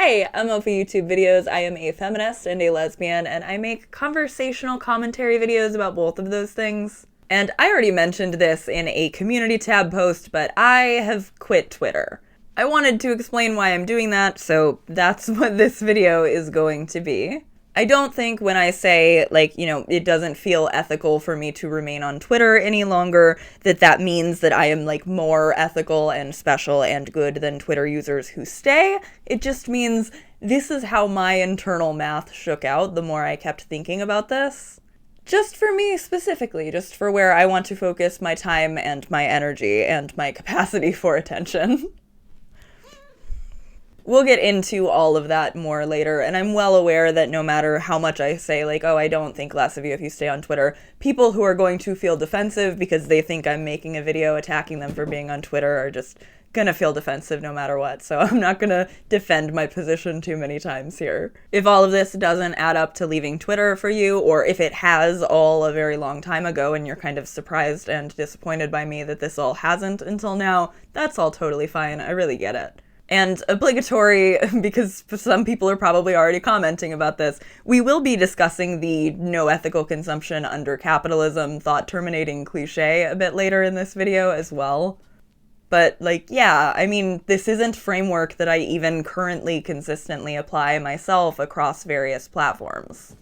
Hey, I'm up for YouTube videos. I am a feminist and a lesbian, and I make conversational commentary videos about both of those things. And I already mentioned this in a community tab post, but I have quit Twitter. I wanted to explain why I'm doing that, so that's what this video is going to be. I don't think when I say, it doesn't feel ethical for me to remain on Twitter any longer, that means that I am, more ethical and special and good than Twitter users who stay. It just means this is how my internal math shook out the more I kept thinking about this. Just for me specifically, just for where I want to focus my time and my energy and my capacity for attention. We'll get into all of that more later, and I'm well aware that no matter how much I say, I don't think less of you if you stay on Twitter, people who are going to feel defensive because they think I'm making a video attacking them for being on Twitter are just gonna feel defensive no matter what, so I'm not gonna defend my position too many times here. If all of this doesn't add up to leaving Twitter for you, or if it has all a very long time ago and you're kind of surprised and disappointed by me that this all hasn't until now, that's all totally fine, I really get it. And obligatory, because some people are probably already commenting about this, we will be discussing the no ethical consumption under capitalism thought-terminating cliche a bit later in this video as well. But, this isn't framework that I even currently consistently apply myself across various platforms.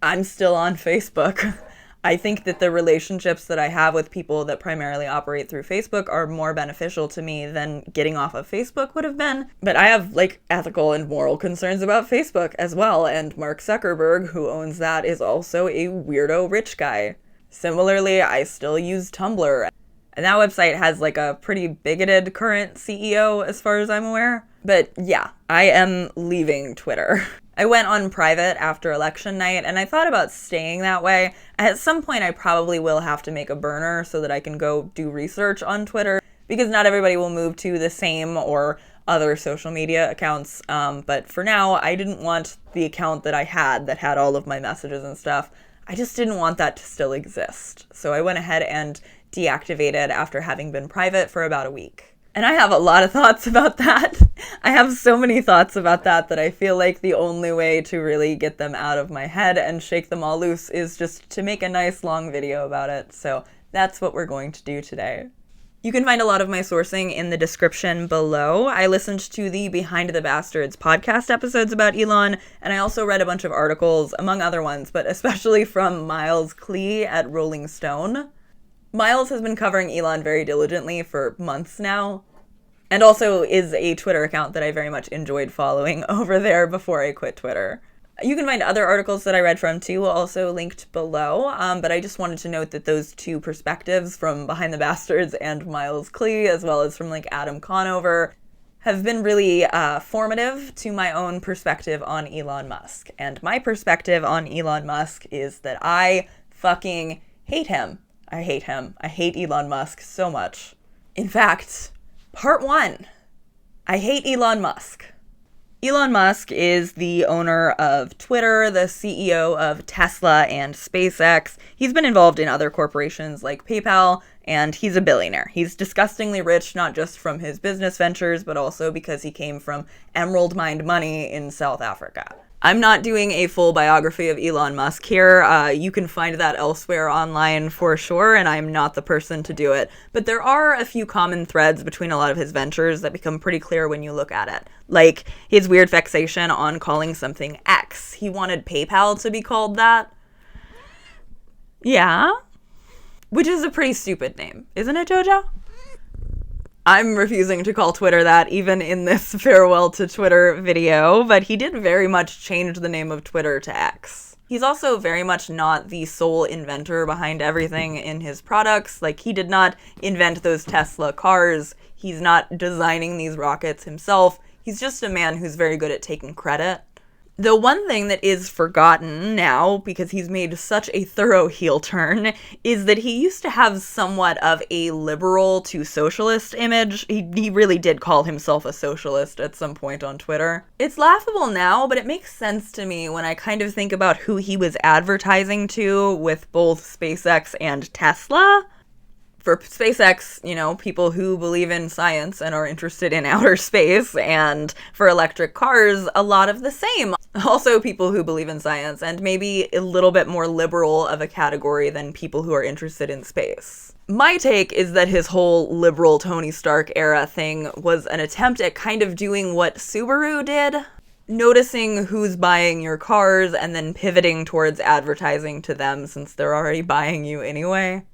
I'm still on Facebook. I think that the relationships that I have with people that primarily operate through Facebook are more beneficial to me than getting off of Facebook would have been. But I have, ethical and moral concerns about Facebook as well, and Mark Zuckerberg, who owns that, is also a weirdo rich guy. Similarly, I still use Tumblr, and that website has, a pretty bigoted current CEO as far as I'm aware. But yeah, I am leaving Twitter. I went on private after election night, and I thought about staying that way. At some point, I probably will have to make a burner so that I can go do research on Twitter, because not everybody will move to the same or other social media accounts. But for now, I didn't want the account that I had that had all of my messages and stuff. I just didn't want that to still exist. So I went ahead and deactivated after having been private for about a week. And I have a lot of thoughts about that. I have so many thoughts about that I feel like the only way to really get them out of my head and shake them all loose is just to make a nice long video about it. So that's what we're going to do today. You can find a lot of my sourcing in the description below. I listened to the Behind the Bastards podcast episodes about Elon, and I also read a bunch of articles, among other ones, but especially from Miles Klee at Rolling Stone. Miles has been covering Elon very diligently for months now, and also is a Twitter account that I very much enjoyed following over there before I quit Twitter. You can find other articles that I read from too, also linked below, but I just wanted to note that those two perspectives from Behind the Bastards and Miles Klee, as well as from Adam Conover, have been really formative to my own perspective on Elon Musk. And my perspective on Elon Musk is that I fucking hate him. I hate him. I hate Elon Musk so much. In fact, part 1. I hate Elon Musk. Elon Musk is the owner of Twitter, the CEO of Tesla and SpaceX. He's been involved in other corporations like PayPal, and he's a billionaire. He's disgustingly rich, not just from his business ventures, but also because he came from emerald mined money in South Africa. I'm not doing a full biography of Elon Musk here. You can find that elsewhere online for sure, and I'm not the person to do it. But there are a few common threads between a lot of his ventures that become pretty clear when you look at it. Like his weird fixation on calling something X. He wanted PayPal to be called that. Yeah. Which is a pretty stupid name, isn't it, Jojo? I'm refusing to call Twitter that, even in this farewell to Twitter video, but he did very much change the name of Twitter to X. He's also very much not the sole inventor behind everything in his products. He did not invent those Tesla cars. He's not designing these rockets himself. He's just a man who's very good at taking credit. The one thing that is forgotten now, because he's made such a thorough heel turn, is that he used to have somewhat of a liberal to socialist image. He really did call himself a socialist at some point on Twitter. It's laughable now, but it makes sense to me when I kind of think about who he was advertising to with both SpaceX and Tesla. For SpaceX, people who believe in science and are interested in outer space, and for electric cars, a lot of the same. Also people who believe in science, and maybe a little bit more liberal of a category than people who are interested in space. My take is that his whole liberal Tony Stark era thing was an attempt at kind of doing what Subaru did. Noticing who's buying your cars and then pivoting towards advertising to them since they're already buying you anyway.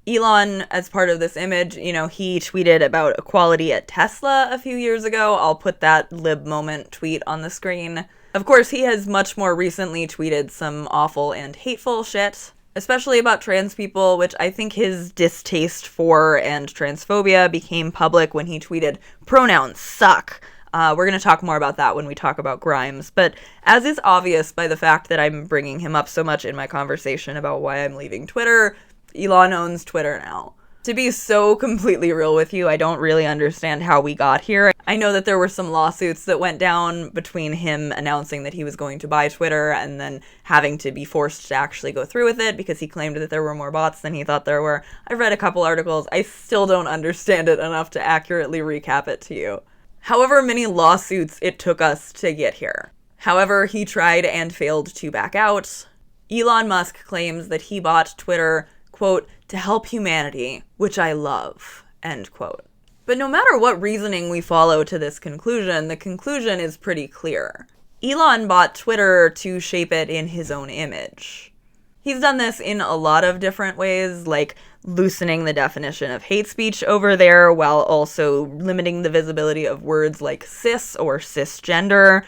Elon, as part of this image, he tweeted about equality at Tesla a few years ago. I'll put that lib moment tweet on the screen. Of course, he has much more recently tweeted some awful and hateful shit, especially about trans people, which I think his distaste for and transphobia became public when he tweeted, "Pronouns suck." We're going to talk more about that when we talk about Grimes, but as is obvious by the fact that I'm bringing him up so much in my conversation about why I'm leaving Twitter, Elon owns Twitter now. To be so completely real with you, I don't really understand how we got here. I know that there were some lawsuits that went down between him announcing that he was going to buy Twitter and then having to be forced to actually go through with it because he claimed that there were more bots than he thought there were. I've read a couple articles. I still don't understand it enough to accurately recap it to you. However many lawsuits it took us to get here. However, he tried and failed to back out. Elon Musk claims that he bought Twitter, quote, "to help humanity, which I love," end quote. But no matter what reasoning we follow to this conclusion, the conclusion is pretty clear. Elon bought Twitter to shape it in his own image. He's done this in a lot of different ways, like loosening the definition of hate speech over there while also limiting the visibility of words like cis or cisgender,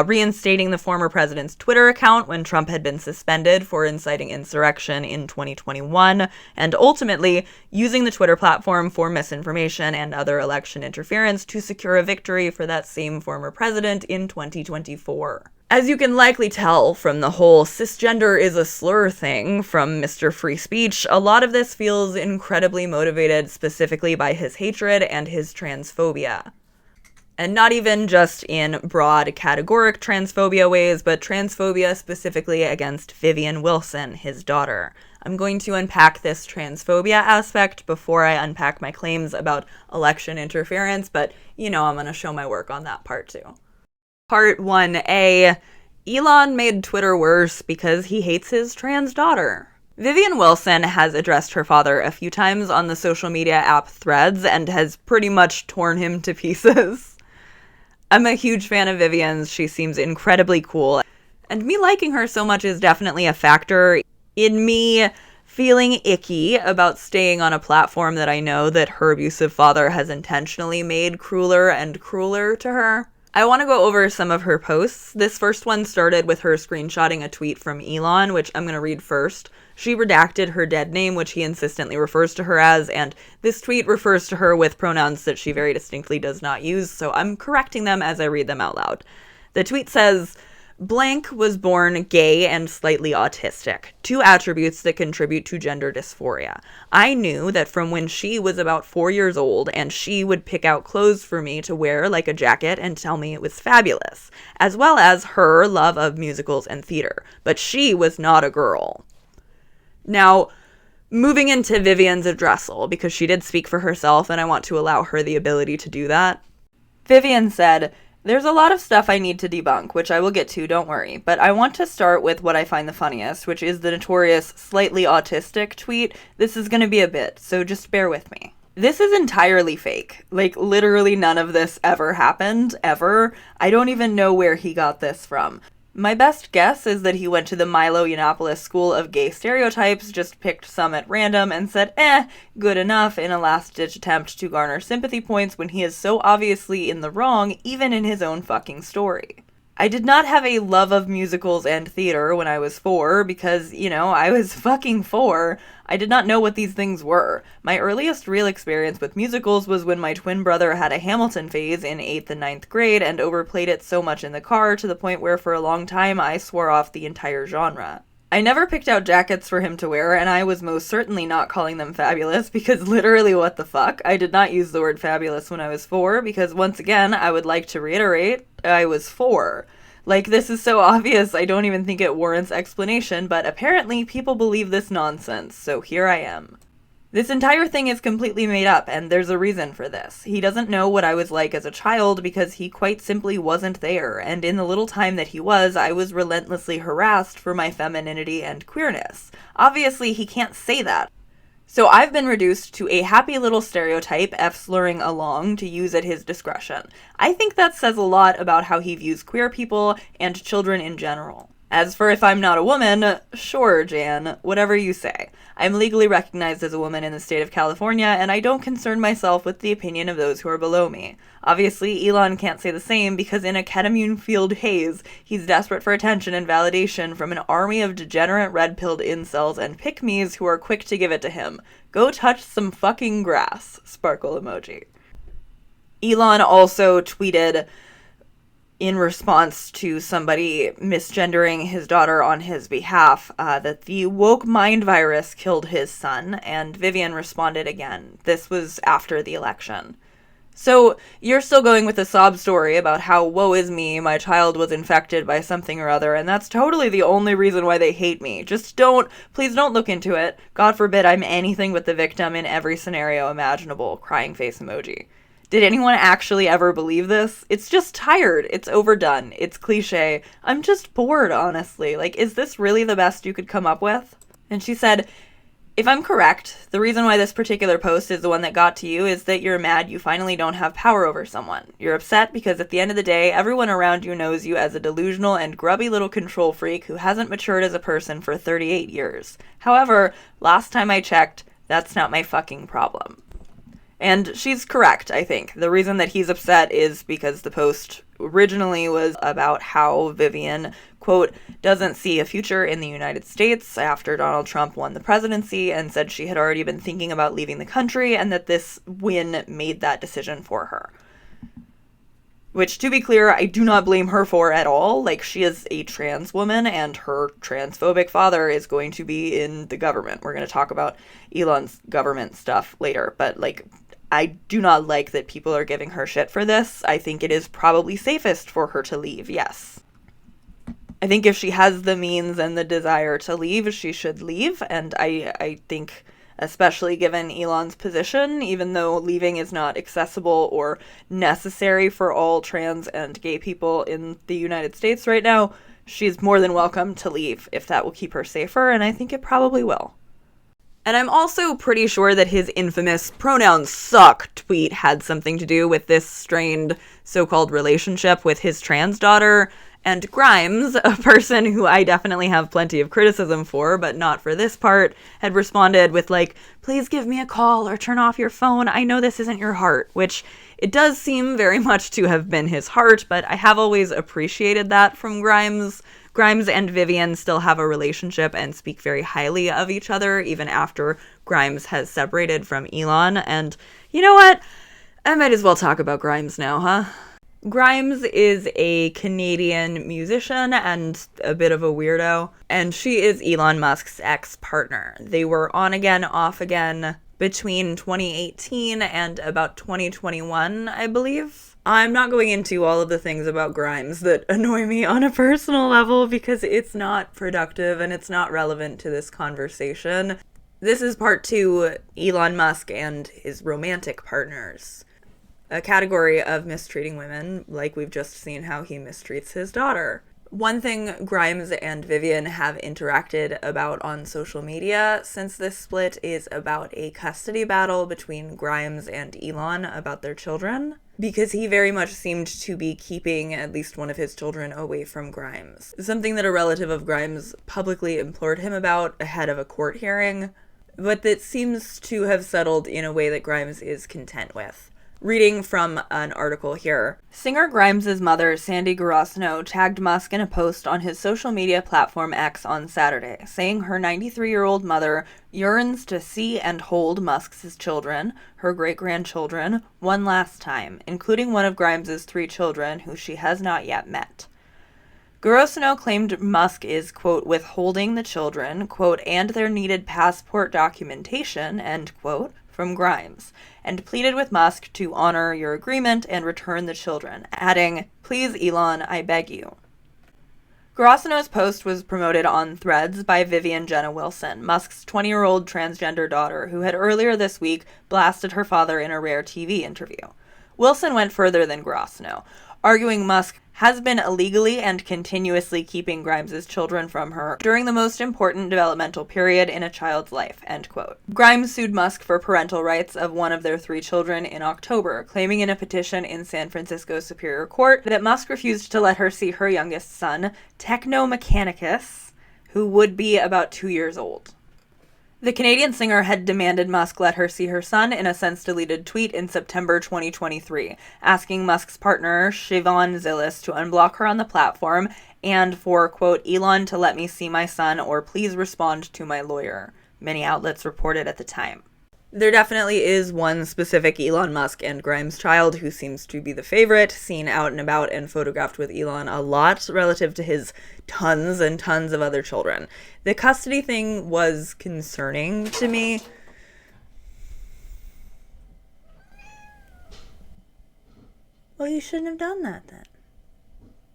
reinstating the former president's Twitter account when Trump had been suspended for inciting insurrection in 2021, and ultimately using the Twitter platform for misinformation and other election interference to secure a victory for that same former president in 2024. As you can likely tell from the whole cisgender is a slur thing from Mr. Free Speech, a lot of this feels incredibly motivated specifically by his hatred and his transphobia. And not even just in broad categoric transphobia ways, but transphobia specifically against Vivian Wilson, his daughter. I'm going to unpack this transphobia aspect before I unpack my claims about election interference, but I'm going to show my work on that part too. Part 1A, Elon made Twitter worse because he hates his trans daughter. Vivian Wilson has addressed her father a few times on the social media app Threads and has pretty much torn him to pieces. I'm a huge fan of Vivian's. She seems incredibly cool. And me liking her so much is definitely a factor in me feeling icky about staying on a platform that I know that her abusive father has intentionally made crueler and crueler to her. I want to go over some of her posts. This first one started with her screenshotting a tweet from Elon, which I'm going to read first. She redacted her dead name, which he insistently refers to her as, and this tweet refers to her with pronouns that she very distinctly does not use, so I'm correcting them as I read them out loud. The tweet says, "Blank was born gay and slightly autistic, two attributes that contribute to gender dysphoria. I knew that from when she was about 4 years old, and she would pick out clothes for me to wear like a jacket and tell me it was fabulous, as well as her love of musicals and theater. But she was not a girl." Now, moving into Vivian's addressal, because she did speak for herself and I want to allow her the ability to do that. Vivian said, "There's a lot of stuff I need to debunk, which I will get to, don't worry, but I want to start with what I find the funniest, which is the notorious slightly autistic tweet. This is going to be a bit, so just bear with me. This is entirely fake. Like, literally none of this ever happened, ever. I don't even know where he got this from. My best guess is that he went to the Milo Yiannopoulos School of Gay Stereotypes, just picked some at random, and said, good enough in a last-ditch attempt to garner sympathy points when he is so obviously in the wrong, even in his own fucking story. I did not have a love of musicals and theater when I was 4 because, I was fucking 4. I did not know what these things were. My earliest real experience with musicals was when my twin brother had a Hamilton phase in 8th and 9th grade and overplayed it so much in the car to the point where for a long time I swore off the entire genre. I never picked out jackets for him to wear, and I was most certainly not calling them fabulous, because literally what the fuck? I did not use the word fabulous when I was 4, because once again, I would like to reiterate, I was 4. Like, this is so obvious, I don't even think it warrants explanation, but apparently people believe this nonsense, so here I am. This entire thing is completely made up, and there's a reason for this. He doesn't know what I was like as a child because he quite simply wasn't there, and in the little time that he was, I was relentlessly harassed for my femininity and queerness. Obviously, he can't say that. So I've been reduced to a happy little stereotype, F-slurring along, to use at his discretion. I think that says a lot about how he views queer people and children in general. As for if I'm not a woman, sure, Jan, whatever you say. I'm legally recognized as a woman in the state of California, and I don't concern myself with the opinion of those who are below me. Obviously, Elon can't say the same because in a ketamine-fueled haze, he's desperate for attention and validation from an army of degenerate red-pilled incels and pick-me's who are quick to give it to him. Go touch some fucking grass. Sparkle emoji. Elon also tweeted, in response to somebody misgendering his daughter on his behalf, that the woke mind virus killed his son, and Vivian responded again. This was after the election. So, you're still going with a sob story about how, woe is me, my child was infected by something or other, and that's totally the only reason why they hate me. Please don't look into it. God forbid I'm anything but the victim in every scenario imaginable. Crying face emoji. Did anyone actually ever believe this? It's just tired. It's overdone. It's cliche. I'm just bored, honestly. Like, is this really the best you could come up with? And she said, if I'm correct, the reason why this particular post is the one that got to you is that you're mad you finally don't have power over someone. You're upset because at the end of the day, everyone around you knows you as a delusional and grubby little control freak who hasn't matured as a person for 38 years. However, last time I checked, that's not my fucking problem. And she's correct, I think. The reason that he's upset is because the post originally was about how Vivian, quote, doesn't see a future in the United States after Donald Trump won the presidency, and said she had already been thinking about leaving the country and that this win made that decision for her. Which, to be clear, I do not blame her for at all. Like, she is a trans woman, and her transphobic father is going to be in the government. We're going to talk about Elon's government stuff later, but, like, I do not like that people are giving her shit for this. I think it is probably safest for her to leave, yes. I think if she has the means and the desire to leave, she should leave, and I think, especially given Elon's position, even though leaving is not accessible or necessary for all trans and gay people in the United States right now, she's more than welcome to leave if that will keep her safer, and I think it probably will. And I'm also pretty sure that his infamous "pronouns suck" tweet had something to do with this strained so-called relationship with his trans daughter. And Grimes, a person who I definitely have plenty of criticism for, but not for this part, had responded with like, please give me a call or turn off your phone. I know this isn't your heart, which it does seem very much to have been his heart, but I have always appreciated that from Grimes. Grimes and Vivian still have a relationship and speak very highly of each other, even after Grimes has separated from Elon. And you know what? I might as well talk about Grimes now, huh? Grimes is a Canadian musician and a bit of a weirdo, and she is Elon Musk's ex-partner. They were on again, off again between 2018 and about 2021, I believe. I'm not going into all of the things about Grimes that annoy me on a personal level because it's not productive and it's not relevant to this conversation. This is part 2, Elon Musk and his romantic partners. A category of mistreating women, like we've just seen how he mistreats his daughter. One thing Grimes and Vivian have interacted about on social media since this split is about a custody battle between Grimes and Elon about their children, because he very much seemed to be keeping at least one of his children away from Grimes. Something that a relative of Grimes publicly implored him about ahead of a court hearing, but that seems to have settled in a way that Grimes is content with. Reading from an article here. Singer Grimes' mother, Sandy Garosno, tagged Musk in a post on his social media platform X on Saturday, saying her 93-year-old mother yearns to see and hold Musk's children, her great-grandchildren, one last time, including one of Grimes' 3 children, who she has not yet met. Garosno claimed Musk is, quote, withholding the children, quote, and their needed passport documentation, end quote, from Grimes, and pleaded with Musk to honor your agreement and return the children, adding, please, Elon, I beg you. Grosvenough's post was promoted on Threads by Vivian Jenna Wilson, Musk's 20-year-old transgender daughter, who had earlier this week blasted her father in a rare TV interview. Wilson went further than Grosvenor, arguing Musk has been illegally and continuously keeping Grimes' children from her during the most important developmental period in a child's life, end quote. Grimes sued Musk for parental rights of one of their 3 children in October, claiming in a petition in San Francisco Superior Court that Musk refused to let her see her youngest son, Techno Mechanicus, who would be about 2 years old. The Canadian singer had demanded Musk let her see her son in a since-deleted tweet in September 2023, asking Musk's partner, Siobhan Zillis, to unblock her on the platform and for, quote, Elon to let me see my son or please respond to my lawyer, many outlets reported at the time. There definitely is one specific Elon Musk and Grimes child who seems to be the favorite, seen out and about and photographed with Elon a lot relative to his tons and tons of other children. The custody thing was concerning to me. Well, you shouldn't have done that then.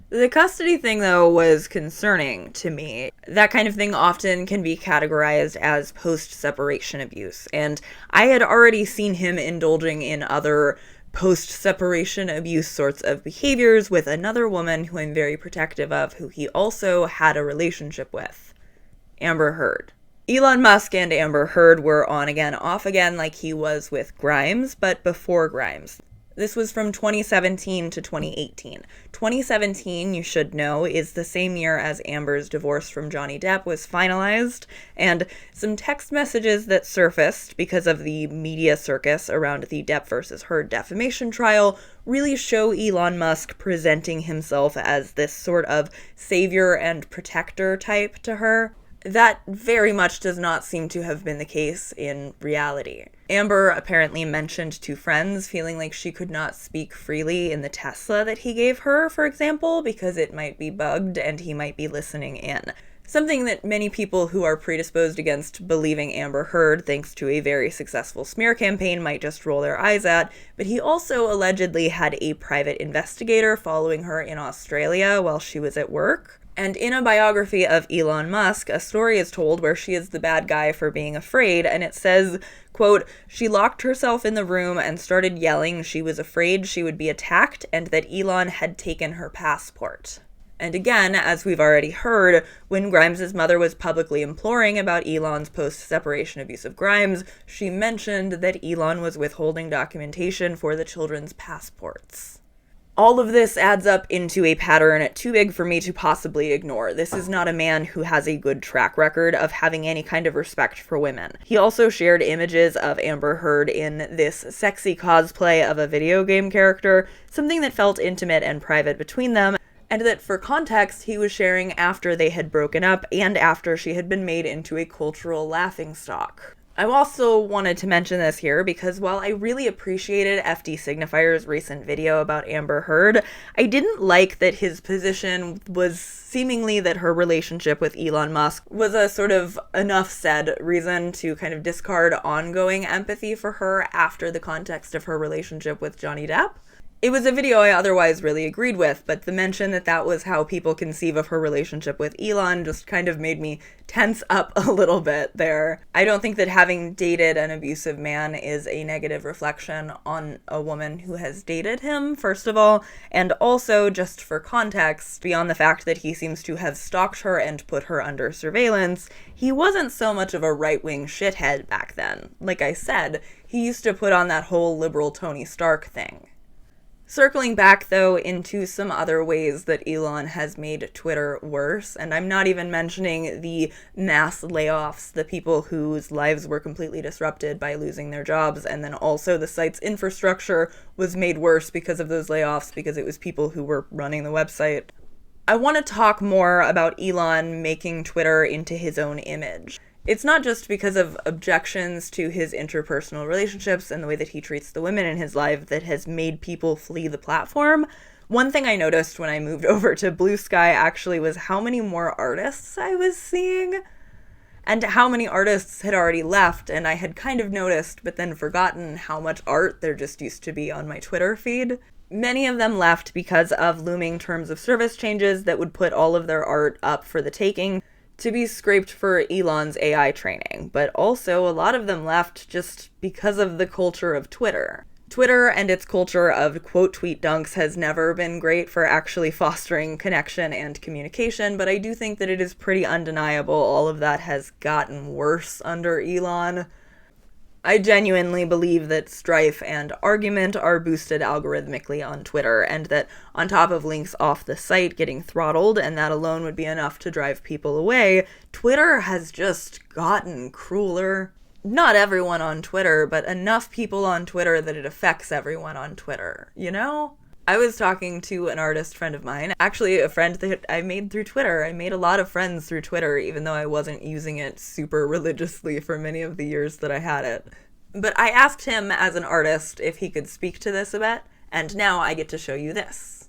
The custody thing, though, was concerning to me. That kind of thing often can be categorized as post-separation abuse, and I had already seen him indulging in other post-separation abuse sorts of behaviors with another woman who I'm very protective of, who he also had a relationship with, Amber Heard. Elon Musk and Amber Heard were on again, off again like he was with Grimes, but before Grimes. This was from 2017 to 2018. 2017, you should know, is the same year as Amber's divorce from Johnny Depp was finalized, and some text messages that surfaced because of the media circus around the Depp versus Heard defamation trial really show Elon Musk presenting himself as this sort of savior and protector type to her. That very much does not seem to have been the case in reality. Amber apparently mentioned to friends feeling like she could not speak freely in the Tesla that he gave her, for example, because it might be bugged and he might be listening in. Something that many people who are predisposed against believing Amber Heard, thanks to a very successful smear campaign, might just roll their eyes at, but he also allegedly had a private investigator following her in Australia while she was at work. And in a biography of Elon Musk, a story is told where she is the bad guy for being afraid, and it says, quote, she locked herself in the room and started yelling she was afraid she would be attacked and that Elon had taken her passport. And again, as we've already heard, when Grimes' mother was publicly imploring about Elon's post-separation abuse of Grimes, she mentioned that Elon was withholding documentation for the children's passports. All of this adds up into a pattern too big for me to possibly ignore. This is not a man who has a good track record of having any kind of respect for women. He also shared images of Amber Heard in this sexy cosplay of a video game character, something that felt intimate and private between them, and that, for context, he was sharing after they had broken up and after she had been made into a cultural laughingstock. I also wanted to mention this here because while I really appreciated FD Signifier's recent video about Amber Heard, I didn't like that his position was seemingly that her relationship with Elon Musk was a sort of enough said reason to kind of discard ongoing empathy for her after the context of her relationship with Johnny Depp. It was a video I otherwise really agreed with, but the mention that that was how people conceive of her relationship with Elon just kind of made me tense up a little bit there. I don't think that having dated an abusive man is a negative reflection on a woman who has dated him, first of all, and also, just for context, beyond the fact that he seems to have stalked her and put her under surveillance, he wasn't so much of a right-wing shithead back then. Like I said, he used to put on that whole liberal Tony Stark thing. Circling back, though, into some other ways that Elon has made Twitter worse, and I'm not even mentioning the mass layoffs, the people whose lives were completely disrupted by losing their jobs, and then also the site's infrastructure was made worse because of those layoffs, because it was people who were running the website. I want to talk more about Elon making Twitter into his own image. It's not just because of objections to his interpersonal relationships and the way that he treats the women in his life that has made people flee the platform. One thing I noticed when I moved over to Blue Sky actually was how many more artists I was seeing and how many artists had already left, and I had kind of noticed but then forgotten how much art there just used to be on my Twitter feed. Many of them left because of looming terms of service changes that would put all of their art up for the taking to be scraped for Elon's AI training. But also, a lot of them left just because of the culture of Twitter. Twitter and its culture of quote tweet dunks has never been great for actually fostering connection and communication, but I do think that it is pretty undeniable all of that has gotten worse under Elon. I genuinely believe that strife and argument are boosted algorithmically on Twitter, and that on top of links off the site getting throttled, and that alone would be enough to drive people away, Twitter has just gotten crueler. Not everyone on Twitter, but enough people on Twitter that it affects everyone on Twitter, you know? I was talking to an artist friend of mine, actually a friend that I made through Twitter. I made a lot of friends through Twitter, even though I wasn't using it super religiously for many of the years that I had it. But I asked him as an artist if he could speak to this a bit, and now I get to show you this.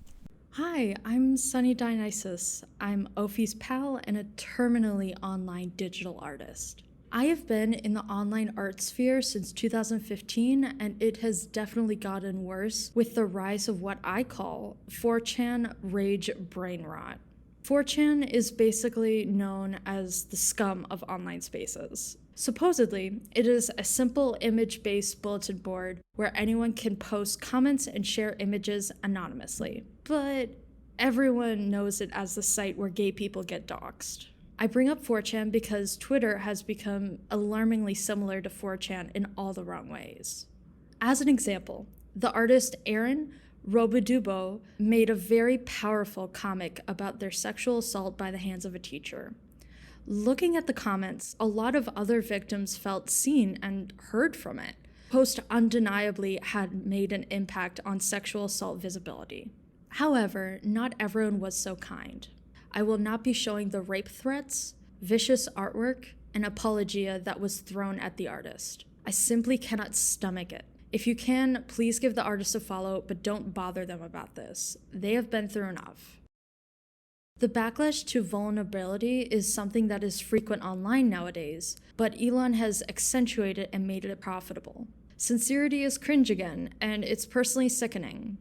Hi, I'm Sunny Dionysus. I'm Ophi's pal and a terminally online digital artist. I have been in the online art sphere since 2015, and it has definitely gotten worse with the rise of what I call 4chan rage brain rot. 4chan is basically known as the scum of online spaces. Supposedly, it is a simple image-based bulletin board where anyone can post comments and share images anonymously. But everyone knows it as the site where gay people get doxxed. I bring up 4chan because Twitter has become alarmingly similar to 4chan in all the wrong ways. As an example, the artist Aaron Robidubo made a very powerful comic about their sexual assault by the hands of a teacher. Looking at the comments, a lot of other victims felt seen and heard from it. The post undeniably had made an impact on sexual assault visibility. However, not everyone was so kind. I will not be showing the rape threats, vicious artwork, and apologia that was thrown at the artist. I simply cannot stomach it. If you can, please give the artist a follow, but don't bother them about this. They have been through enough. The backlash to vulnerability is something that is frequent online nowadays, but Elon has accentuated and made it profitable. Sincerity is cringe again, and it's personally sickening.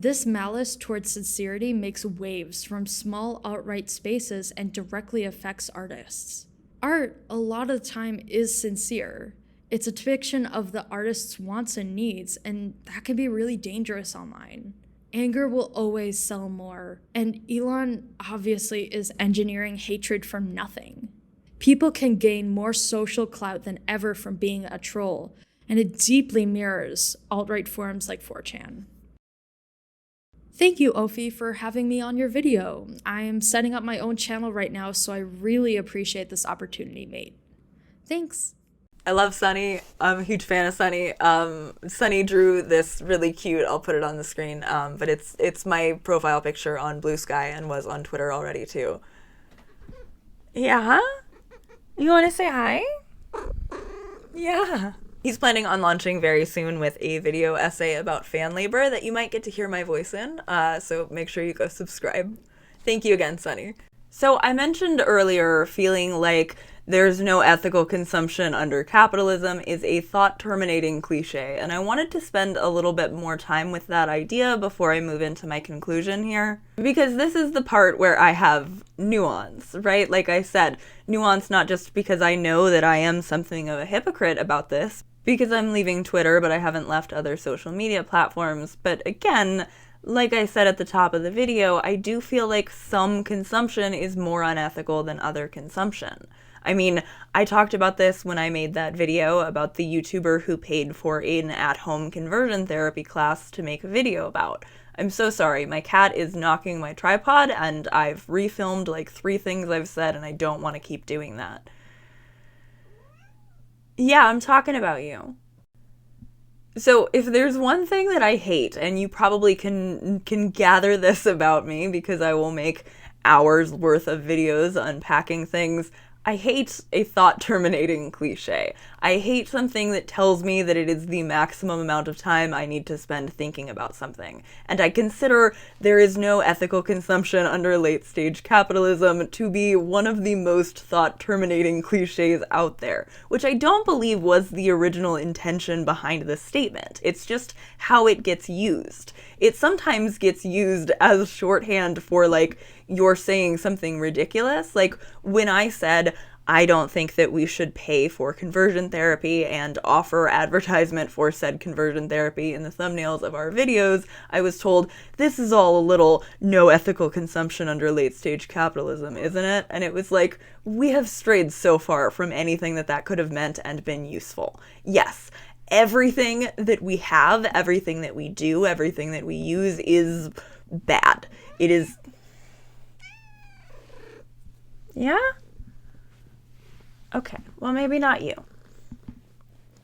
This malice towards sincerity makes waves from small alt-right spaces and directly affects artists. Art, a lot of the time, is sincere. It's a depiction of the artist's wants and needs, and that can be really dangerous online. Anger will always sell more, and Elon obviously is engineering hatred from nothing. People can gain more social clout than ever from being a troll, and it deeply mirrors alt-right forums like 4chan. Thank you, Ophi, for having me on your video. I am setting up my own channel right now, so I really appreciate this opportunity, mate. Thanks. I love Sunny. I'm a huge fan of Sunny. Sunny drew this really cute, I'll put it on the screen, but it's my profile picture on Blue Sky and was on Twitter already too. Yeah? You want to say hi? Yeah. He's planning on launching very soon with a video essay about fan labor that you might get to hear my voice in, so make sure you go subscribe. Thank you again, Sunny. So I mentioned earlier feeling like there's no ethical consumption under capitalism is a thought-terminating cliche, and I wanted to spend a little bit more time with that idea before I move into my conclusion here, because this is the part where I have nuance, right? Like I said, nuance not just because I know that I am something of a hypocrite about this, because I'm leaving Twitter, but I haven't left other social media platforms, but again, like I said at the top of the video, I do feel like some consumption is more unethical than other consumption. I mean, I talked about this when I made that video about the YouTuber who paid for an at-home conversion therapy class to make a video about. I'm so sorry, my cat is knocking my tripod and I've refilmed like 3 things I've said and I don't want to keep doing that. Yeah, I'm talking about you. So if there's one thing that I hate, and you probably can gather this about me because I will make hours worth of videos unpacking things, I hate a thought-terminating cliche. I hate something that tells me that it is the maximum amount of time I need to spend thinking about something. And I consider there is no ethical consumption under late-stage capitalism to be one of the most thought-terminating cliches out there, which I don't believe was the original intention behind the statement. It's just how it gets used. It sometimes gets used as shorthand for, like, you're saying something ridiculous. Like, when I said, I don't think that we should pay for conversion therapy and offer advertisement for said conversion therapy in the thumbnails of our videos, I was told, this is all a little no ethical consumption under late-stage capitalism, isn't it? And it was like, we have strayed so far from anything that could have meant and been useful. Yes, everything that we have, everything that we do, everything that we use is bad. It is... Yeah? Okay, well, maybe not you.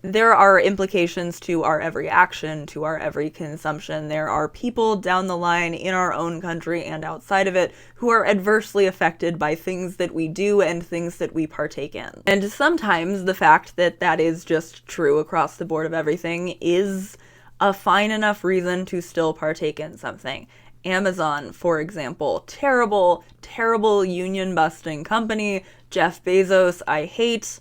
There are implications to our every action, to our every consumption. There are people down the line in our own country and outside of it who are adversely affected by things that we do and things that we partake in. And sometimes the fact that that is just true across the board of everything is a fine enough reason to still partake in something. Amazon, for example, terrible, terrible union-busting company. Jeff Bezos, I hate.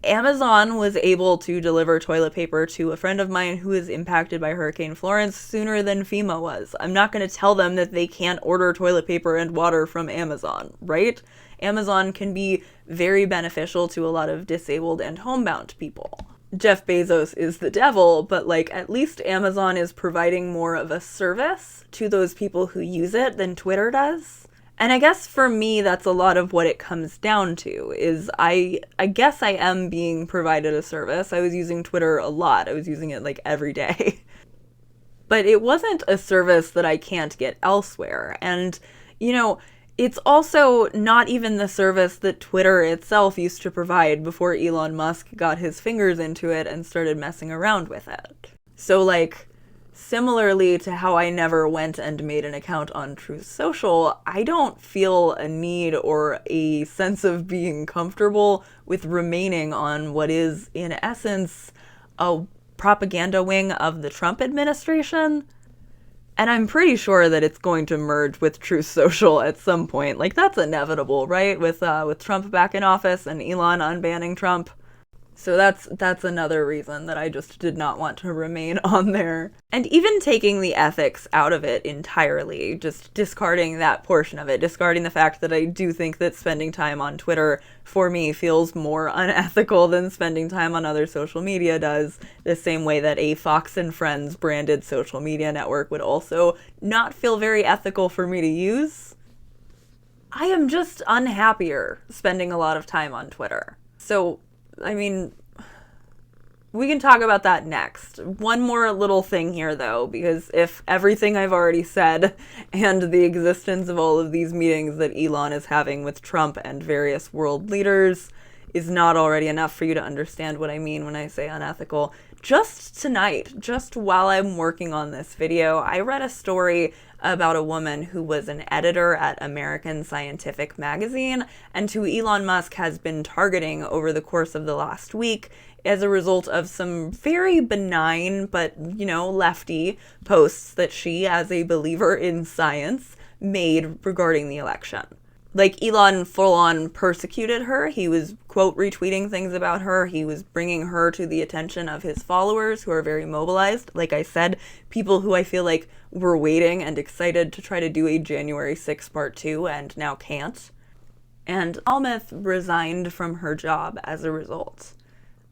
Amazon was able to deliver toilet paper to a friend of mine who is impacted by Hurricane Florence sooner than FEMA was. I'm not going to tell them that they can't order toilet paper and water from Amazon, right? Amazon can be very beneficial to a lot of disabled and homebound people. Jeff Bezos is the devil, but, like, at least Amazon is providing more of a service to those people who use it than Twitter does. And I guess for me, that's a lot of what it comes down to, is I guess I am being provided a service. I was using Twitter a lot. I was using it, like, every day. But it wasn't a service that I can't get elsewhere. And, you know, it's also not even the service that Twitter itself used to provide before Elon Musk got his fingers into it and started messing around with it. So, like, similarly to how I never went and made an account on Truth Social, I don't feel a need or a sense of being comfortable with remaining on what is, in essence, a propaganda wing of the Trump administration. And I'm pretty sure that it's going to merge with Truth Social at some point. Like, that's inevitable, right? With Trump back in office and Elon unbanning Trump. So that's another reason that I just did not want to remain on there. And even taking the ethics out of it entirely, just discarding that portion of it, discarding the fact that I do think that spending time on Twitter for me feels more unethical than spending time on other social media does, the same way that a Fox and Friends branded social media network would also not feel very ethical for me to use. I am just unhappier spending a lot of time on Twitter. So, I mean, we can talk about that next. One more little thing here, though, because if everything I've already said and the existence of all of these meetings that Elon is having with Trump and various world leaders is not already enough for you to understand what I mean when I say unethical, just tonight, just while I'm working on this video, I read a story about a woman who was an editor at American Scientific magazine and who Elon Musk has been targeting over the course of the last week as a result of some very benign but, you know, lefty posts that she, as a believer in science, made regarding the election. Like, Elon full-on persecuted her. He was, quote, retweeting things about her. He was bringing her to the attention of his followers, who are very mobilized. Like I said, people who I feel like were waiting and excited to try to do a January 6th Part 2 and now can't. And Almeth resigned from her job as a result.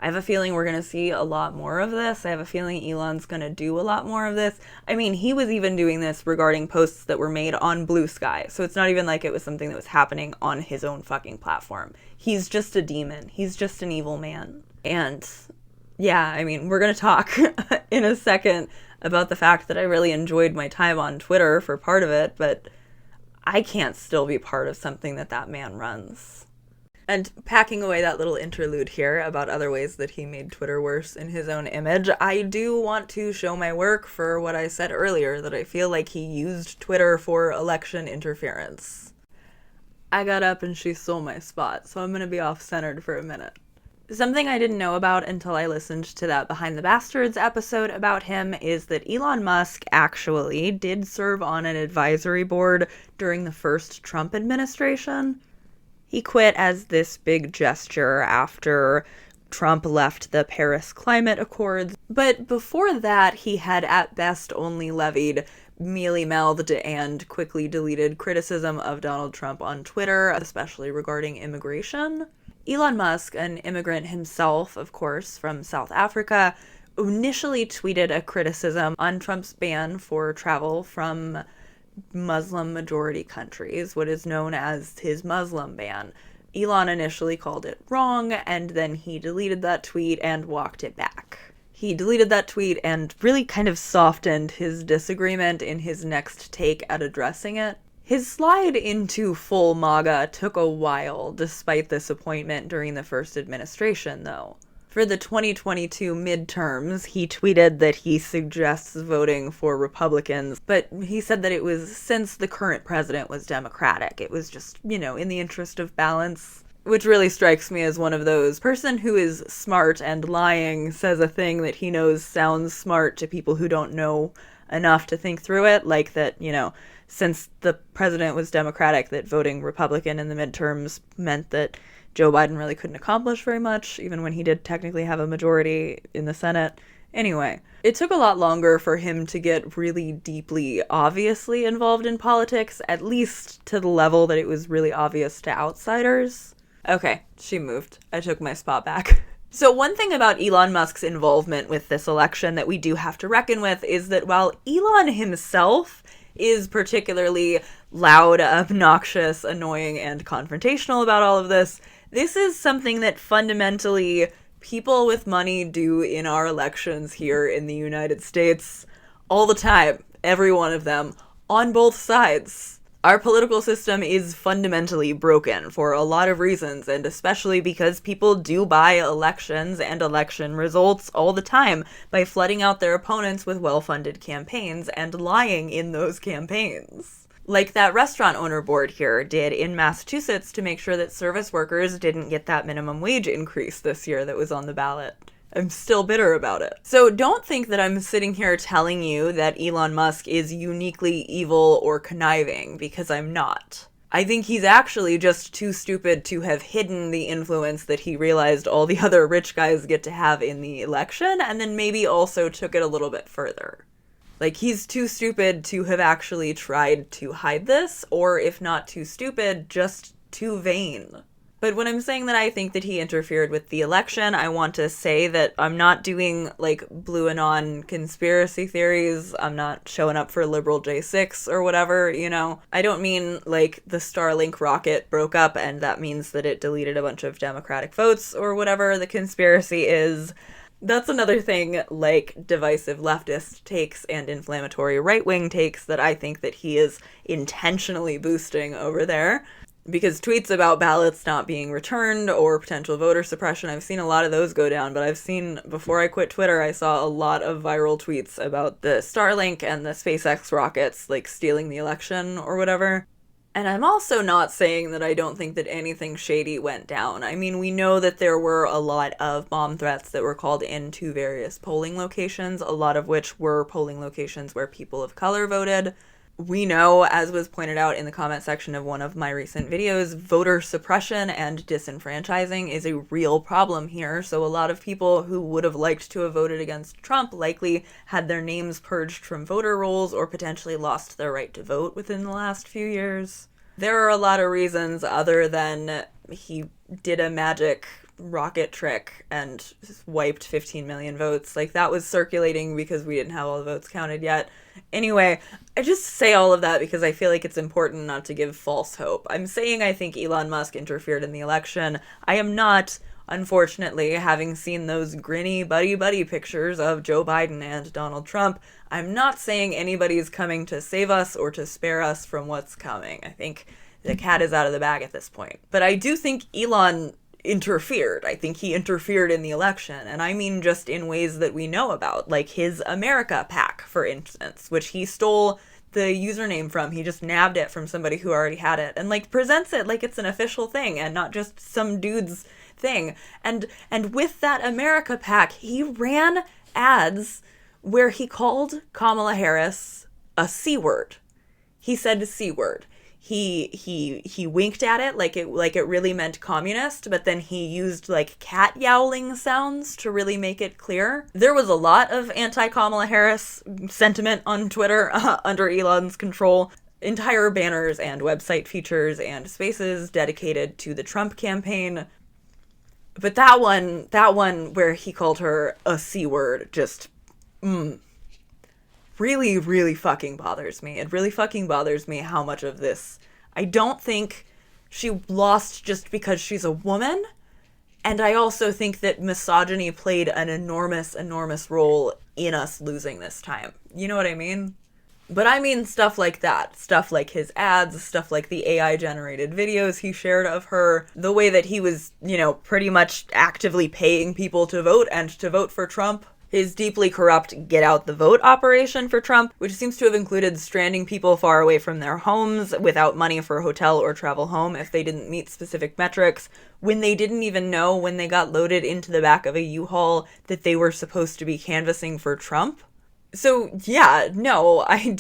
I have a feeling we're going to see a lot more of this. I have a feeling Elon's going to do a lot more of this. I mean, he was even doing this regarding posts that were made on Blue Sky. So it's not even like it was something that was happening on his own fucking platform. He's just a demon. He's just an evil man. And yeah, I mean, we're going to talk in a second about the fact that I really enjoyed my time on Twitter for part of it, but I can't still be part of something that man runs. And packing away that little interlude here about other ways that he made Twitter worse in his own image, I do want to show my work for what I said earlier, that I feel like he used Twitter for election interference. I got up and she stole my spot, so I'm gonna be off-centered for a minute. Something I didn't know about until I listened to that Behind the Bastards episode about him is that Elon Musk actually did serve on an advisory board during the first Trump administration. He quit as this big gesture after Trump left the Paris Climate Accords. But before that, he had at best only levied mealy-mouthed and quickly deleted criticism of Donald Trump on Twitter, especially regarding immigration. Elon Musk, an immigrant himself, of course, from South Africa, initially tweeted a criticism on Trump's ban for travel from Muslim-majority countries, what is known as his Muslim ban. Elon initially called it wrong, and then he deleted that tweet and walked it back. He deleted that tweet and really kind of softened his disagreement in his next take at addressing it. His slide into full MAGA took a while, despite this appointment during the first administration, though. For the 2022 midterms, he tweeted that he suggests voting for Republicans, but he said that it was since the current president was Democratic. It was just, in the interest of balance, which really strikes me as one of those person who is smart and lying says a thing that he knows sounds smart to people who don't know enough to think through it, like that, since the president was Democratic, that voting Republican in the midterms meant that Joe Biden really couldn't accomplish very much, even when he did technically have a majority in the Senate. Anyway, it took a lot longer for him to get really deeply, obviously involved in politics, at least to the level that it was really obvious to outsiders. Okay, she moved. I took my spot back. So one thing about Elon Musk's involvement with this election that we do have to reckon with is that while Elon himself is particularly loud, obnoxious, annoying, and confrontational about all of this, this is something that fundamentally people with money do in our elections here in the United States all the time, every one of them, on both sides. Our political system is fundamentally broken for a lot of reasons, and especially because people do buy elections and election results all the time by flooding out their opponents with well-funded campaigns and lying in those campaigns. Like that restaurant owner board here did in Massachusetts to make sure that service workers didn't get that minimum wage increase this year that was on the ballot. I'm still bitter about it. So don't think that I'm sitting here telling you that Elon Musk is uniquely evil or conniving, because I'm not. I think he's actually just too stupid to have hidden the influence that he realized all the other rich guys get to have in the election, and then maybe also took it a little bit further. Like, he's too stupid to have actually tried to hide this, or if not too stupid, just too vain. But when I'm saying that I think that he interfered with the election, I want to say that I'm not doing, blue anon conspiracy theories. I'm not showing up for liberal J6 or whatever, I don't mean, the Starlink rocket broke up and that means that it deleted a bunch of Democratic votes or whatever the conspiracy is. That's another thing, divisive leftist takes and inflammatory right-wing takes that I think that he is intentionally boosting over there. Because tweets about ballots not being returned or potential voter suppression, I've seen a lot of those go down, but before I quit Twitter, I saw a lot of viral tweets about the Starlink and the SpaceX rockets, stealing the election or whatever. And I'm also not saying that I don't think that anything shady went down. I mean, we know that there were a lot of bomb threats that were called into various polling locations, a lot of which were polling locations where people of color voted. We know, as was pointed out in the comment section of one of my recent videos, voter suppression and disenfranchising is a real problem here. So a lot of people who would have liked to have voted against Trump likely had their names purged from voter rolls or potentially lost their right to vote within the last few years. There are a lot of reasons other than he did a magic rocket trick and wiped 15 million votes. That was circulating because we didn't have all the votes counted yet. Anyway, I just say all of that because I feel like it's important not to give false hope. I'm saying I think Elon Musk interfered in the election. I am not, unfortunately, having seen those grinny buddy-buddy pictures of Joe Biden and Donald Trump, I'm not saying anybody's coming to save us or to spare us from what's coming. I think the cat is out of the bag at this point. But I do think Elon interfered. I think he interfered in the election, and I mean just in ways that we know about, like his America PAC, for instance, which he stole the username from. He just nabbed it from somebody who already had it and like presents it like it's an official thing and not just some dude's thing. And with that America PAC, he ran ads where he called Kamala Harris a C word. He said C word. He winked at it like it really meant communist, but then he used like cat yowling sounds to really make it clear. There was a lot of anti-Kamala Harris sentiment on Twitter under Elon's control. Entire banners and website features and spaces dedicated to the Trump campaign. But that one where he called her a C word just really, really fucking bothers me. It really fucking bothers me how much of this. I don't think she lost just because she's a woman. And I also think that misogyny played an enormous, enormous role in us losing this time. You know what I mean? But I mean stuff like that. Stuff like his ads, stuff like the AI-generated videos he shared of her, the way that he was, pretty much actively paying people to vote and to vote for Trump. His deeply corrupt get out the vote operation for Trump, which seems to have included stranding people far away from their homes without money for a hotel or travel home if they didn't meet specific metrics, when they didn't even know when they got loaded into the back of a U-Haul that they were supposed to be canvassing for Trump. So, yeah, no, I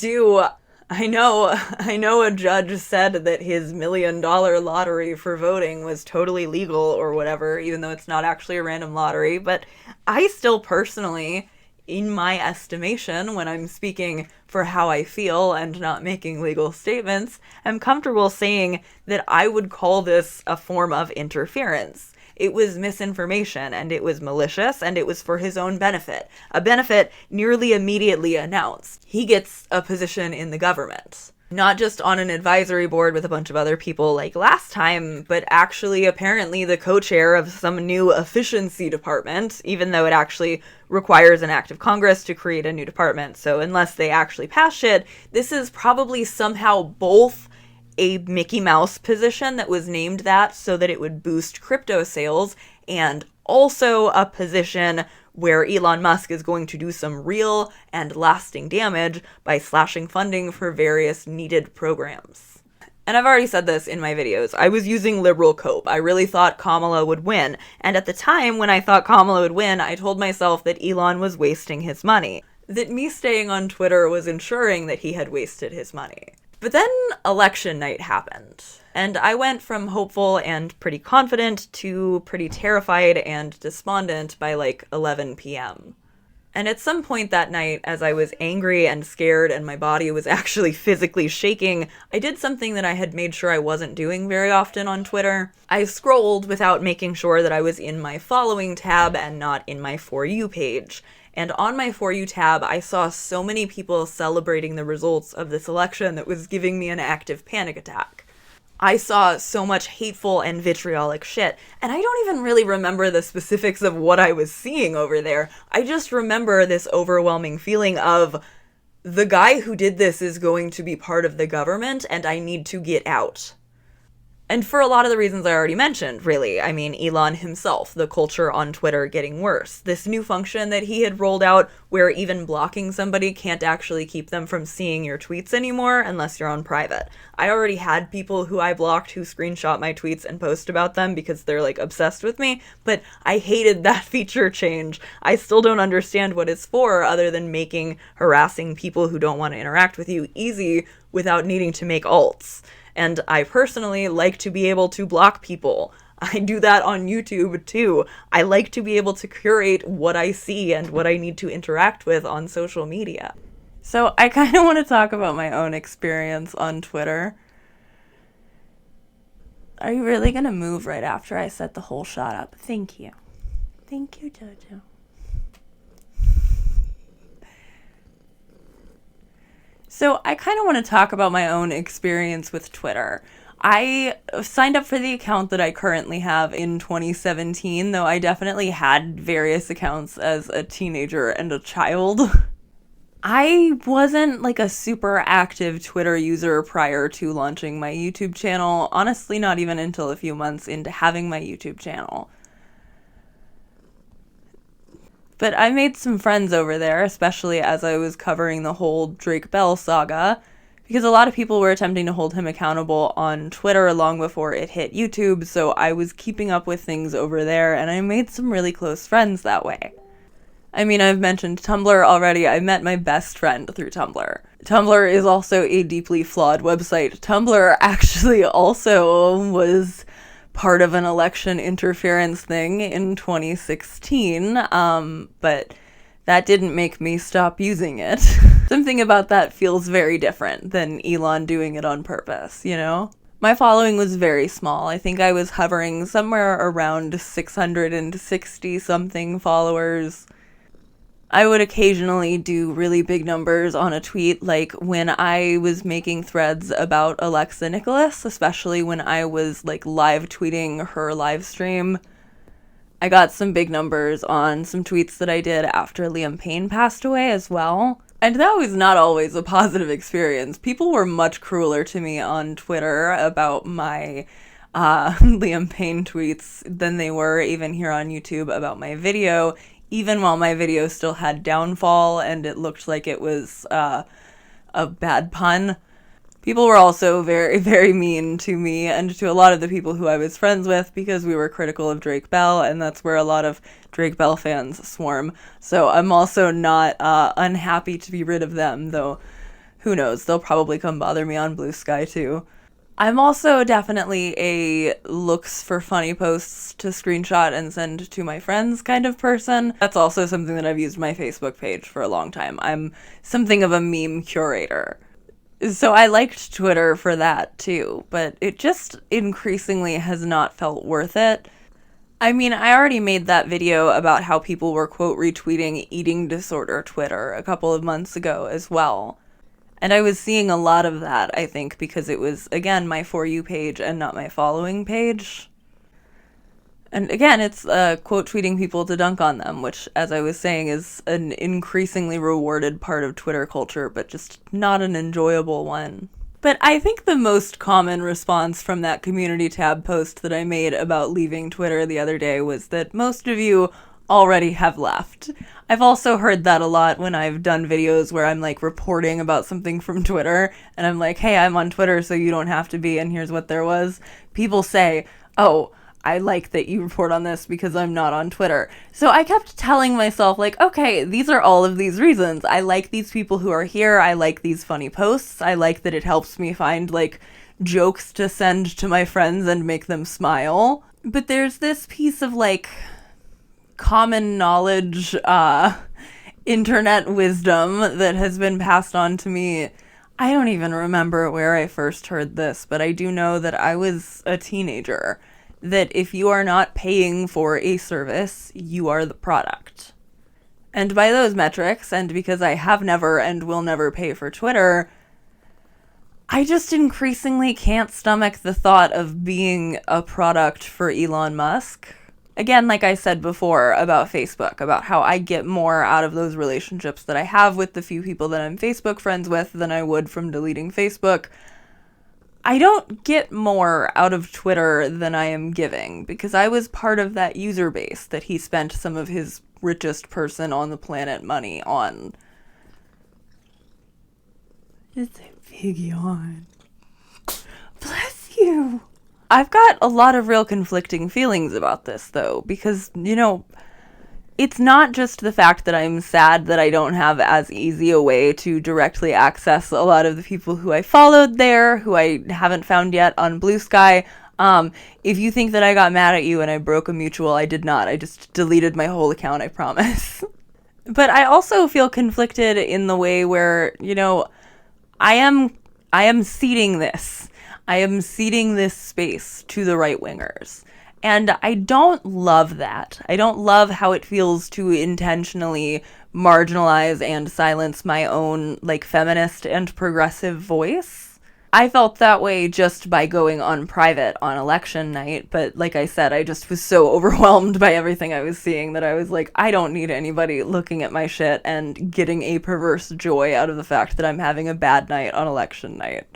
know a judge said that his $1 million lottery for voting was totally legal or whatever, even though it's not actually a random lottery, but I still personally, in my estimation, when I'm speaking for how I feel and not making legal statements, am comfortable saying that I would call this a form of interference. It was misinformation, and it was malicious, and it was for his own benefit. A benefit nearly immediately announced. He gets a position in the government. Not just on an advisory board with a bunch of other people like last time, but actually apparently the co-chair of some new efficiency department, even though it actually requires an act of Congress to create a new department. So unless they actually pass shit, this is probably somehow both a Mickey Mouse position that was named that so that it would boost crypto sales, and also a position where Elon Musk is going to do some real and lasting damage by slashing funding for various needed programs. And I've already said this in my videos. I was using liberal cope. I really thought Kamala would win. And at the time when I thought Kamala would win, I told myself that Elon was wasting his money. That me staying on Twitter was ensuring that he had wasted his money. But then election night happened, and I went from hopeful and pretty confident to pretty terrified and despondent by like 11 p.m. And at some point that night, as I was angry and scared and my body was actually physically shaking, I did something that I had made sure I wasn't doing very often on Twitter. I scrolled without making sure that I was in my following tab and not in my For You page. And on my For You tab, I saw so many people celebrating the results of this election that was giving me an active panic attack. I saw so much hateful and vitriolic shit, and I don't even really remember the specifics of what I was seeing over there. I just remember this overwhelming feeling of, the guy who did this is going to be part of the government, and I need to get out. And for a lot of the reasons I already mentioned, really. I mean, Elon himself, the culture on Twitter getting worse. This new function that he had rolled out where even blocking somebody can't actually keep them from seeing your tweets anymore unless you're on private. I already had people who I blocked who screenshot my tweets and post about them because they're like obsessed with me, but I hated that feature change. I still don't understand what it's for other than making harassing people who don't want to interact with you easy without needing to make alts. And I personally like to be able to block people. I do that on YouTube too. I like to be able to curate what I see and what I need to interact with on social media. So I kind of want to talk about my own experience on Twitter. Are you really going to move right after I set the whole shot up? Thank you. Thank you, Jojo. So I kind of want to talk about my own experience with Twitter. I signed up for the account that I currently have in 2017, though I definitely had various accounts as a teenager and a child. I wasn't like a super active Twitter user prior to launching my YouTube channel, honestly not even until a few months into having my YouTube channel. But I made some friends over there, especially as I was covering the whole Drake Bell saga, because a lot of people were attempting to hold him accountable on Twitter long before it hit YouTube, so I was keeping up with things over there, and I made some really close friends that way. I mean, I've mentioned Tumblr already. I met my best friend through Tumblr. Tumblr is also a deeply flawed website. Tumblr actually also was part of an election interference thing in 2016, but that didn't make me stop using it. Something about that feels very different than Elon doing it on purpose, you know? My following was very small. I think I was hovering somewhere around 660 something followers. I would occasionally do really big numbers on a tweet, like when I was making threads about Alexa Nicholas, especially when I was like live tweeting her live stream. I got some big numbers on some tweets that I did after Liam Payne passed away as well. And that was not always a positive experience. People were much crueler to me on Twitter about my Liam Payne tweets than they were even here on YouTube about my video, even while my video still had downfall and it looked like it was a bad pun. People were also very, very mean to me and to a lot of the people who I was friends with because we were critical of Drake Bell, and that's where a lot of Drake Bell fans swarm. So I'm also not unhappy to be rid of them, though who knows, they'll probably come bother me on Blue Sky too. I'm also definitely a looks for funny posts to screenshot and send to my friends kind of person. That's also something that I've used my Facebook page for a long time. I'm something of a meme curator. So I liked Twitter for that too, but it just increasingly has not felt worth it. I mean, I already made that video about how people were quote retweeting eating disorder Twitter a couple of months ago as well. And I was seeing a lot of that, I think, because it was, again, my For You page and not my following page. And again, it's quote tweeting people to dunk on them, which, as I was saying, is an increasingly rewarded part of Twitter culture, but just not an enjoyable one. But I think the most common response from that community tab post that I made about leaving Twitter the other day was that most of you already have left. I've also heard that a lot when I've done videos where I'm like reporting about something from Twitter, and I'm like, hey, I'm on Twitter, so you don't have to be, and here's what there was. People say, oh, I like that you report on this because I'm not on Twitter. So I kept telling myself, like, okay, these are all of these reasons. I like these people who are here. I like these funny posts. I like that it helps me find, like, jokes to send to my friends and make them smile. But there's this piece of, like, common knowledge, internet wisdom that has been passed on to me. I don't even remember where I first heard this, but I do know that I was a teenager. That if you are not paying for a service, you are the product. And by those metrics, and because I have never and will never pay for Twitter, I just increasingly can't stomach the thought of being a product for Elon Musk. Again, like I said before about Facebook, about how I get more out of those relationships that I have with the few people that I'm Facebook friends with than I would from deleting Facebook. I don't get more out of Twitter than I am giving, because I was part of that user base that he spent some of his richest person on the planet money on. It's a big yawn. Bless you. I've got a lot of real conflicting feelings about this, though, because, you know, it's not just the fact that I'm sad that I don't have as easy a way to directly access a lot of the people who I followed there, who I haven't found yet on Blue Sky. If you think that I got mad at you and I broke a mutual, I did not. I just deleted my whole account, I promise. But I also feel conflicted in the way where, you know, I am ceding this. I am ceding this space to the right-wingers. And I don't love that. I don't love how it feels to intentionally marginalize and silence my own, like, feminist and progressive voice. I felt that way just by going on private on election night, but like I said, I just was so overwhelmed by everything I was seeing that I was like, I don't need anybody looking at my shit and getting a perverse joy out of the fact that I'm having a bad night on election night.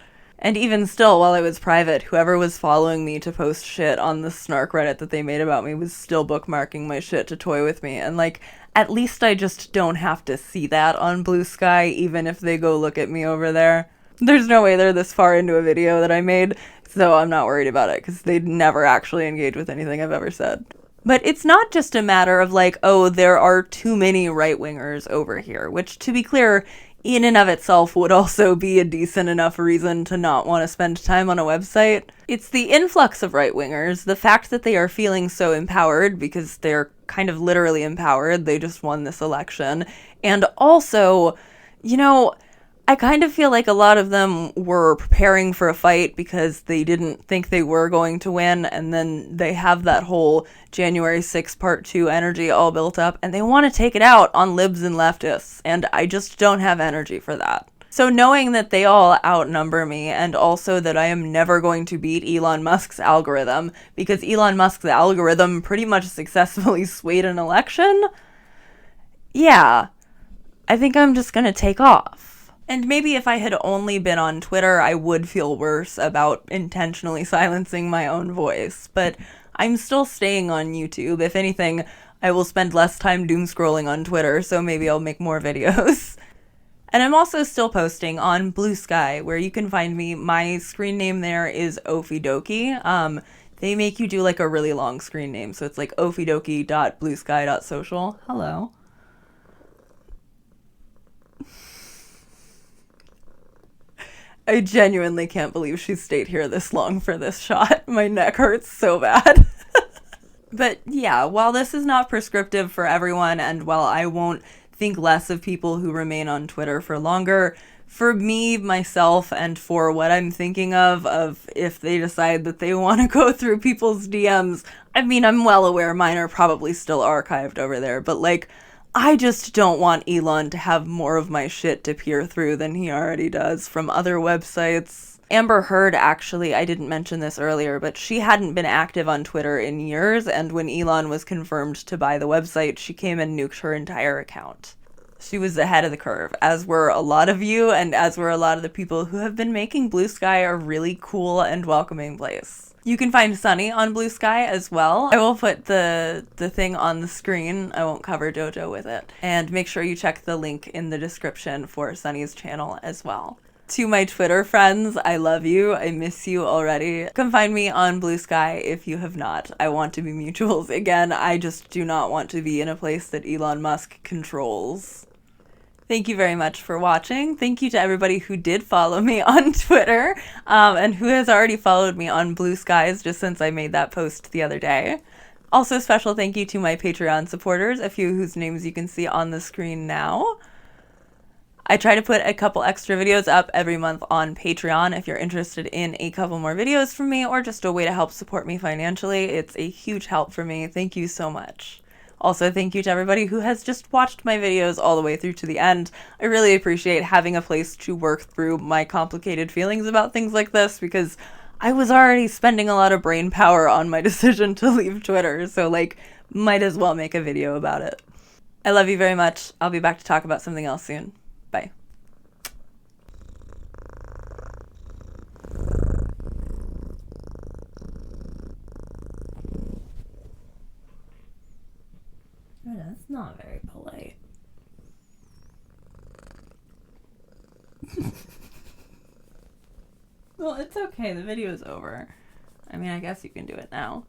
And even still, while I was private, whoever was following me to post shit on the snark Reddit that they made about me was still bookmarking my shit to toy with me. And, like, at least I just don't have to see that on Blue Sky, even if they go look at me over there. There's no way they're this far into a video that I made, so I'm not worried about it, because they'd never actually engage with anything I've ever said. But it's not just a matter of like, oh, there are too many right-wingers over here, which, to be clear, in and of itself would also be a decent enough reason to not want to spend time on a website. It's the influx of right-wingers, the fact that they are feeling so empowered, because they're kind of literally empowered, they just won this election, and also, you know, I kind of feel like a lot of them were preparing for a fight because they didn't think they were going to win, and then they have that whole January 6th Part 2 energy all built up, and they want to take it out on libs and leftists, and I just don't have energy for that. So knowing that they all outnumber me, and also that I am never going to beat Elon Musk's algorithm, because Elon Musk's algorithm pretty much successfully swayed an election, yeah, I think I'm just gonna take off. And maybe if I had only been on Twitter, I would feel worse about intentionally silencing my own voice. But I'm still staying on YouTube. If anything, I will spend less time doom scrolling on Twitter, so maybe I'll make more videos. And I'm also still posting on Blue Sky, where you can find me. My screen name there is Ofidoki. They make you do like a really long screen name, so it's like ofidoki.bluesky.social. Hello. I genuinely can't believe she stayed here this long for this shot. My neck hurts so bad. But yeah, while this is not prescriptive for everyone, and while I won't think less of people who remain on Twitter for longer, for me, myself, and for what I'm thinking of if they decide that they want to go through people's DMs, I mean, I'm well aware mine are probably still archived over there, but like, I just don't want Elon to have more of my shit to peer through than he already does from other websites. Amber Heard, actually, I didn't mention this earlier, but she hadn't been active on Twitter in years, and when Elon was confirmed to buy the website, she came and nuked her entire account. She was ahead of the curve, as were a lot of you, and as were a lot of the people who have been making Blue Sky a really cool and welcoming place. You can find Sunny on Blue Sky as well. I will put the thing on the screen. I won't cover Dojo with it. And make sure you check the link in the description for Sunny's channel as well. To my Twitter friends, I love you. I miss you already. Come find me on Blue Sky if you have not. I want to be mutuals again. I just do not want to be in a place that Elon Musk controls. Thank you very much for watching. Thank you to everybody who did follow me on Twitter, and who has already followed me on Blue Skies just since I made that post the other day. Also, special thank you to my Patreon supporters, a few whose names you can see on the screen now. I try to put a couple extra videos up every month on Patreon if you're interested in a couple more videos from me, or just a way to help support me financially. It's a huge help for me. Thank you so much. Also, thank you to everybody who has just watched my videos all the way through to the end. I really appreciate having a place to work through my complicated feelings about things like this, because I was already spending a lot of brain power on my decision to leave Twitter, so like, might as well make a video about it. I love you very much. I'll be back to talk about something else soon. Bye. That's not very polite. Well, it's okay. The video's over. I mean, I guess you can do it now.